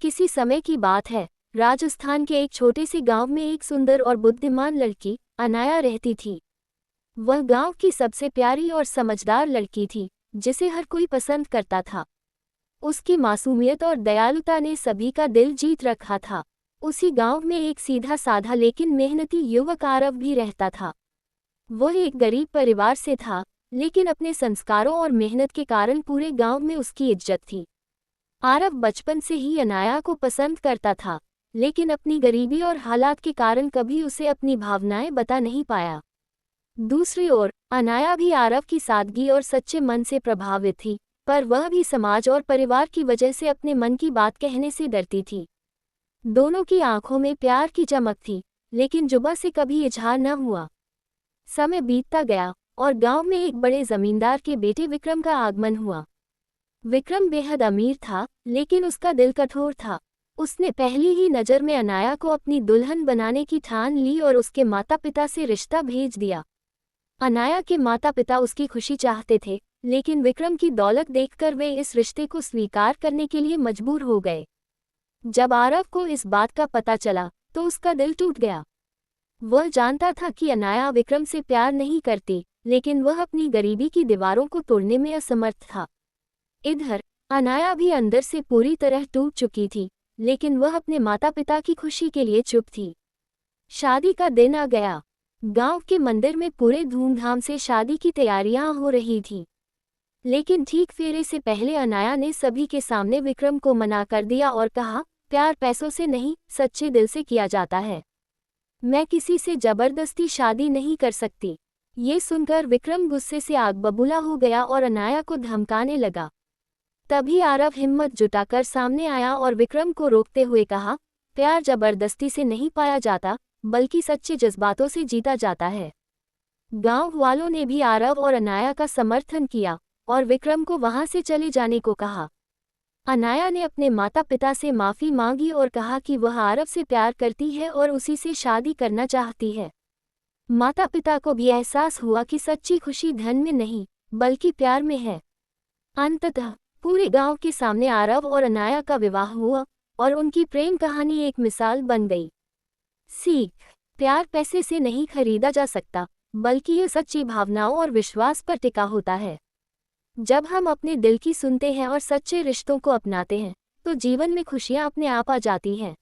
किसी समय की बात है। राजस्थान के एक छोटे से गांव में एक सुंदर और बुद्धिमान लड़की अनाया रहती थी। वह गांव की सबसे प्यारी और समझदार लड़की थी, जिसे हर कोई पसंद करता था। उसकी मासूमियत और दयालुता ने सभी का दिल जीत रखा था। उसी गांव में एक सीधा साधा लेकिन मेहनती युवक आरव भी रहता था। वह एक गरीब परिवार से था, लेकिन अपने संस्कारों और मेहनत के कारण पूरे गांव में उसकी इज्जत थी। आरव बचपन से ही अनाया को पसंद करता था, लेकिन अपनी गरीबी और हालात के कारण कभी उसे अपनी भावनाएं बता नहीं पाया। दूसरी ओर अनाया भी आरव की सादगी और सच्चे मन से प्रभावित थी, पर वह भी समाज और परिवार की वजह से अपने मन की बात कहने से डरती थी। दोनों की आंखों में प्यार की चमक थी, लेकिन जुबां से कभी इजहार न हुआ। समय बीतता गया और गांव में एक बड़े जमींदार के बेटे विक्रम का आगमन हुआ। विक्रम बेहद अमीर था, लेकिन उसका दिल कठोर था। उसने पहली ही नज़र में अनाया को अपनी दुल्हन बनाने की ठान ली और उसके माता पिता से रिश्ता भेज दिया। अनाया के माता पिता उसकी खुशी चाहते थे, लेकिन विक्रम की दौलत देखकर वे इस रिश्ते को स्वीकार करने के लिए मजबूर हो गए। जब आरव को इस बात का पता चला तो उसका दिल टूट गया। वह जानता था कि अनाया विक्रम से प्यार नहीं करती, लेकिन वह अपनी गरीबी की दीवारों को तोड़ने में असमर्थ था। इधर अनाया भी अंदर से पूरी तरह टूट चुकी थी, लेकिन वह अपने माता पिता की खुशी के लिए चुप थी। शादी का दिन आ गया। गांव के मंदिर में पूरे धूमधाम से शादी की तैयारियां हो रही थीं। लेकिन ठीक फेरे से पहले अनाया ने सभी के सामने विक्रम को मना कर दिया और कहा, प्यार पैसों से नहीं, सच्चे दिल से किया जाता है। मैं किसी से जबरदस्ती शादी नहीं कर सकती। ये सुनकर विक्रम गुस्से से आग बबूला हो गया और अनाया को धमकाने लगा। तभी आरव हिम्मत जुटाकर सामने आया और विक्रम को रोकते हुए कहा, प्यार जबरदस्ती से नहीं पाया जाता, बल्कि सच्चे जज्बातों से जीता जाता है। गांव वालों ने भी आरव और अनाया का समर्थन किया और विक्रम को वहां से चले जाने को कहा। अनाया ने अपने माता पिता से माफ़ी मांगी और कहा कि वह आरव से प्यार करती है और उसी से शादी करना चाहती है। माता पिता को भी एहसास हुआ कि सच्ची खुशी धन में नहीं, बल्कि प्यार में है। अंततः पूरे गांव के सामने आरव और अनाया का विवाह हुआ और उनकी प्रेम कहानी एक मिसाल बन गई। सीख: प्यार पैसे से नहीं खरीदा जा सकता, बल्कि यह सच्ची भावनाओं और विश्वास पर टिका होता है। जब हम अपने दिल की सुनते हैं और सच्चे रिश्तों को अपनाते हैं, तो जीवन में खुशियां अपने आप आ जाती हैं।